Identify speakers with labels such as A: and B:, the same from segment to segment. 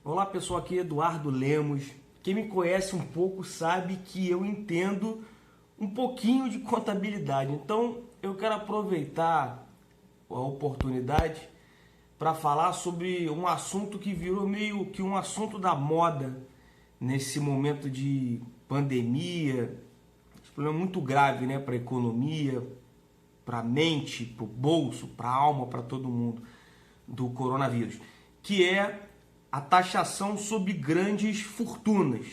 A: Olá pessoal, aqui é Eduardo Lemos. Quem me conhece um pouco sabe que eu entendo um pouquinho de contabilidade. Então eu quero aproveitar a oportunidade para falar sobre um assunto que virou meio que um assunto da moda nesse momento de pandemia. Esse problema muito grave, né, para a economia, para a mente, para o bolso, para a alma, para todo mundo do coronavírus, que é a taxação sobre grandes fortunas.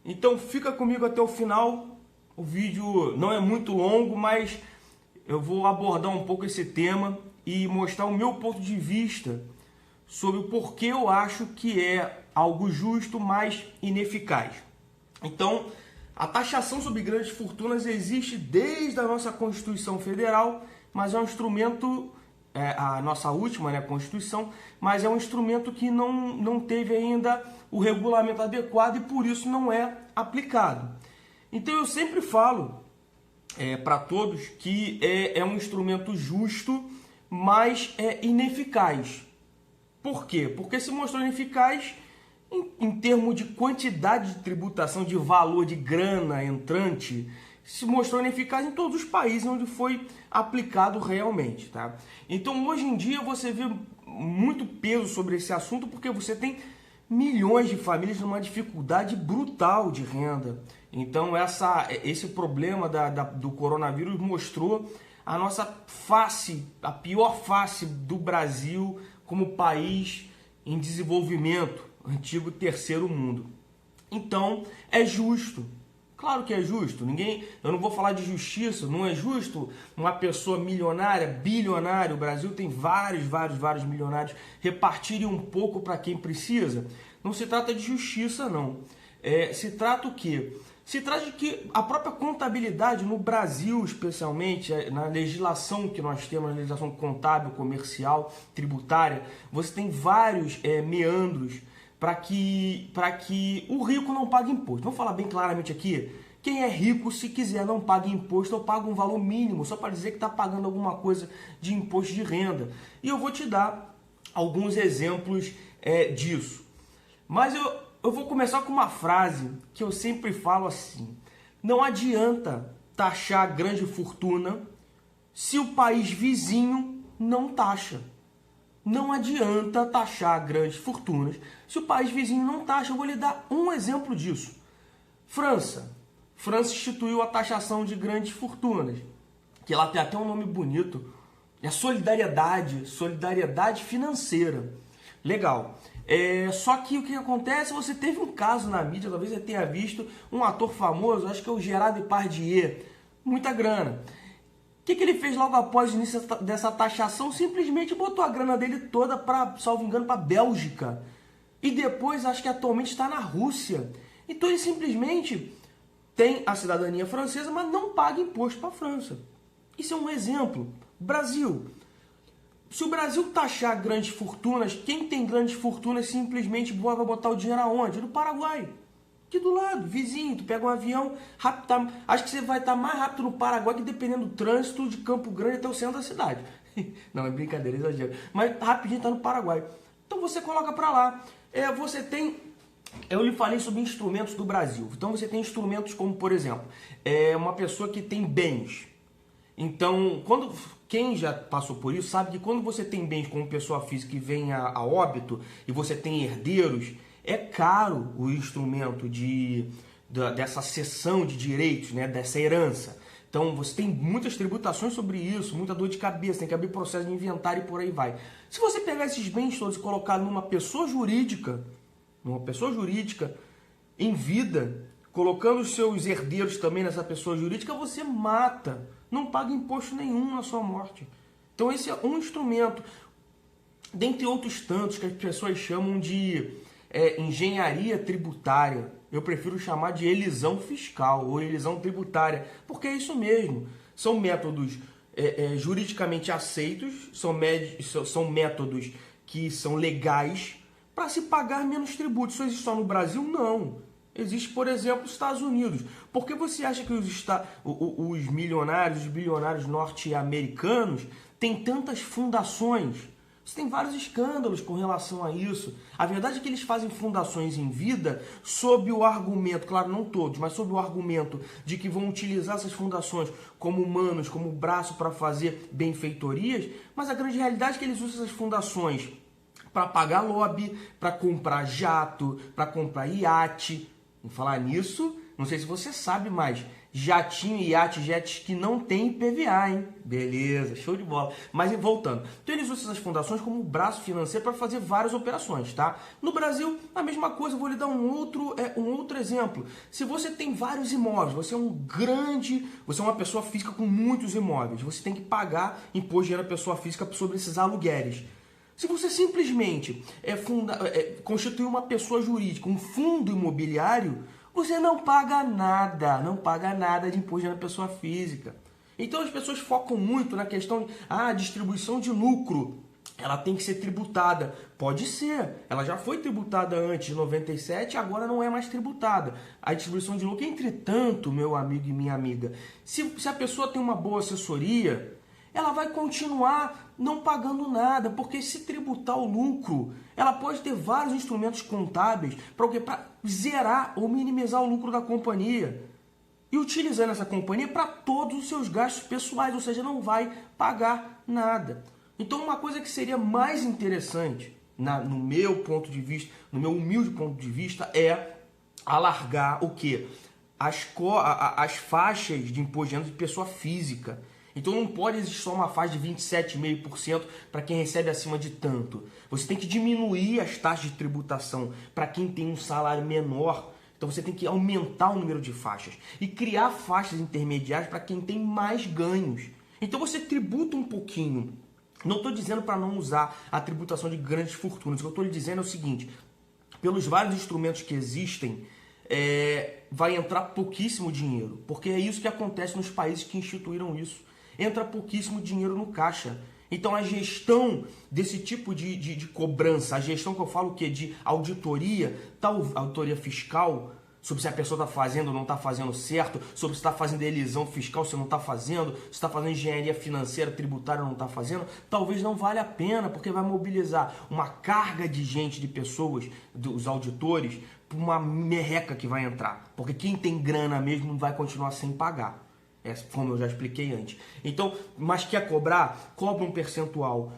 A: Então fica comigo até o final. O vídeo não é muito longo, mas eu vou abordar um pouco esse tema e mostrar o meu ponto de vista sobre o porquê eu acho que é algo justo, mas ineficaz. Então, a taxação sobre grandes fortunas existe desde a nossa Constituição Federal, mas é um instrumento, a nossa última, né, Constituição, mas é um instrumento que não teve ainda o regulamento adequado e por isso não é aplicado. Então eu sempre falo para todos que é um instrumento justo, mas é ineficaz. Por quê? Porque se mostrou ineficaz em termos de quantidade de tributação, de valor de grana entrante, se mostrou ineficaz em todos os países onde foi aplicado realmente, tá? Então hoje em dia você vê muito peso sobre esse assunto porque você tem milhões de famílias numa dificuldade brutal de renda. Então esse problema do coronavírus mostrou a nossa face, a pior face do Brasil como país em desenvolvimento, antigo terceiro mundo. Então é justo. Claro que é justo. Eu não vou falar de justiça. Não é justo uma pessoa milionária, bilionária. O Brasil tem vários milionários repartirem um pouco para quem precisa. Não se trata de justiça, não. Se trata o quê? Se trata de que a própria contabilidade no Brasil, especialmente na legislação que nós temos, na legislação contábil, comercial, tributária, você tem vários meandros para que o rico não pague imposto. Vamos falar bem claramente aqui. Quem é rico, se quiser, não paga imposto ou paga um valor mínimo, só para dizer que está pagando alguma coisa de imposto de renda. E eu vou te dar alguns exemplos disso. Mas eu vou começar com uma frase que eu sempre falo assim. Não adianta taxar grande fortuna se o país vizinho não taxa. Não adianta taxar grandes fortunas se o país vizinho não taxa. Eu vou lhe dar um exemplo disso. França. França instituiu a taxação de grandes fortunas, que ela tem até um nome bonito. É solidariedade financeira. Legal. Só que o que acontece? Você teve um caso na mídia, talvez você tenha visto, um ator famoso, acho que é o Gerard Depardieu, muita grana. O que ele fez logo após o início dessa taxação? Simplesmente botou a grana dele toda para, salvo engano, para a Bélgica. E depois, acho que atualmente está na Rússia. Então ele simplesmente tem a cidadania francesa, mas não paga imposto para a França. Isso é um exemplo. Brasil. Se o Brasil taxar grandes fortunas, quem tem grandes fortunas simplesmente vai botar o dinheiro aonde? No Paraguai. Aqui do lado, vizinho, tu pega um avião, rápido, acho que você vai estar mais rápido no Paraguai que dependendo do trânsito de Campo Grande até o centro da cidade. Não, é brincadeira, exagero. Mas rapidinho tá no Paraguai. Então você coloca para lá. Você tem... Eu lhe falei sobre instrumentos do Brasil. Então você tem instrumentos como, por exemplo, uma pessoa que tem bens. Então, quem já passou por isso sabe que quando você tem bens como pessoa física que vem a óbito e você tem herdeiros, é caro o instrumento dessa cessão de direitos, né, dessa herança. Então você tem muitas tributações sobre isso, muita dor de cabeça, tem que abrir processo de inventário e por aí vai. Se você pegar esses bens todos e colocar numa pessoa jurídica em vida, colocando os seus herdeiros também nessa pessoa jurídica, você mata, não paga imposto nenhum na sua morte. Então esse é um instrumento, dentre outros tantos que as pessoas chamam de engenharia tributária. Eu prefiro chamar de elisão fiscal ou elisão tributária, porque é isso mesmo. São métodos juridicamente aceitos, são métodos que são legais para se pagar menos tributos. Isso existe só no Brasil? Não. Existe, por exemplo, os Estados Unidos. Por que você acha que os milionários, os bilionários norte-americanos têm tantas fundações? Você tem vários escândalos com relação a isso. A verdade é que eles fazem fundações em vida sob o argumento, claro, não todos, mas sob o argumento de que vão utilizar essas fundações como humanos, como braço para fazer benfeitorias, mas a grande realidade é que eles usam essas fundações para pagar lobby, para comprar jato, para comprar iate. Em falar nisso, não sei se você sabe, mas jatinho e iate, jets que não tem IPVA, hein? Beleza, show de bola. Mas voltando, então eles usam essas fundações como braço financeiro para fazer várias operações, tá? No Brasil, a mesma coisa, eu vou lhe dar um outro exemplo. Se você tem vários imóveis, você é uma pessoa física com muitos imóveis, você tem que pagar imposto de renda pessoa física sobre esses aluguéis. Se você simplesmente constituir uma pessoa jurídica, um fundo imobiliário, você não paga nada de imposto na pessoa física. Então as pessoas focam muito na questão de distribuição de lucro. Ela tem que ser tributada. Pode ser, ela já foi tributada antes de 97, agora não é mais tributada. A distribuição de lucro, entretanto, meu amigo e minha amiga, se a pessoa tem uma boa assessoria, ela vai continuar não pagando nada, porque se tributar o lucro, ela pode ter vários instrumentos contábeis para zerar ou minimizar o lucro da companhia. E utilizando essa companhia para todos os seus gastos pessoais, ou seja, não vai pagar nada. Então uma coisa que seria mais interessante, no meu ponto de vista, no meu humilde ponto de vista, é alargar o quê? As faixas de imposto de renda de pessoa física. Então não pode existir só uma faixa de 27,5% para quem recebe acima de tanto. Você tem que diminuir as taxas de tributação para quem tem um salário menor. Então você tem que aumentar o número de faixas e criar faixas intermediárias para quem tem mais ganhos. Então você tributa um pouquinho. Não estou dizendo para não usar a tributação de grandes fortunas. O que eu estou lhe dizendo é o seguinte: pelos vários instrumentos que existem, vai entrar pouquíssimo dinheiro. Porque é isso que acontece nos países que instituíram isso. Entra pouquíssimo dinheiro no caixa. Então a gestão desse tipo de cobrança, a gestão que eu falo que é de auditoria, auditoria fiscal, sobre se a pessoa está fazendo ou não está fazendo certo, sobre se está fazendo elisão fiscal, se não está fazendo, se está fazendo engenharia financeira, tributária ou não está fazendo, talvez não valha a pena, porque vai mobilizar uma carga de gente, de pessoas, dos auditores, por uma merreca que vai entrar. Porque quem tem grana mesmo vai continuar sem pagar. Como eu já expliquei antes. Então, mas quer cobrar? Cobra um percentual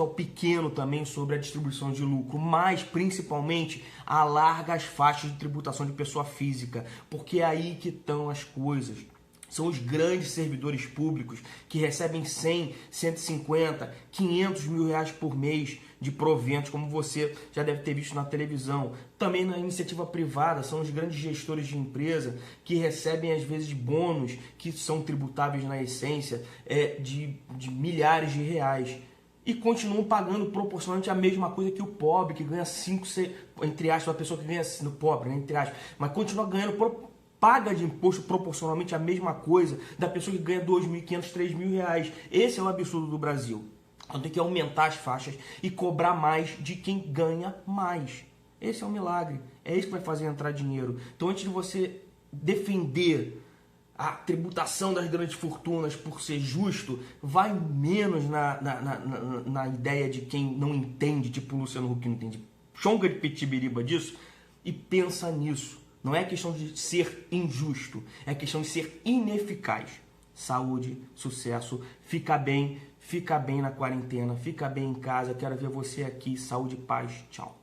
A: pequeno também sobre a distribuição de lucro, mas principalmente alarga as faixas de tributação de pessoa física, porque é aí que estão as coisas. São os grandes servidores públicos que recebem 100, 150, 500 mil reais por mês de proventos, como você já deve ter visto na televisão. Também na iniciativa privada, são os grandes gestores de empresa que recebem às vezes bônus que são tributáveis na essência de milhares de reais. E continuam pagando proporcionalmente a mesma coisa que o pobre, que ganha 5, 6, entre aspas, a pessoa que ganha, no pobre, né, entre aspas, mas continua ganhando paga de imposto proporcionalmente a mesma coisa da pessoa que ganha 2.500, 3.000 reais. Esse é o absurdo do Brasil. Então tem que aumentar as faixas e cobrar mais de quem ganha mais. Esse é o milagre. É isso que vai fazer entrar dinheiro. Então antes de você defender a tributação das grandes fortunas por ser justo, vai menos na ideia de quem não entende, tipo o Luciano Huck não entende chonga de pitibiriba disso, e pensa nisso. Não é questão de ser injusto, é questão de ser ineficaz. Saúde, sucesso, fica bem na quarentena, fica bem em casa. Quero ver você aqui. Saúde e paz. Tchau.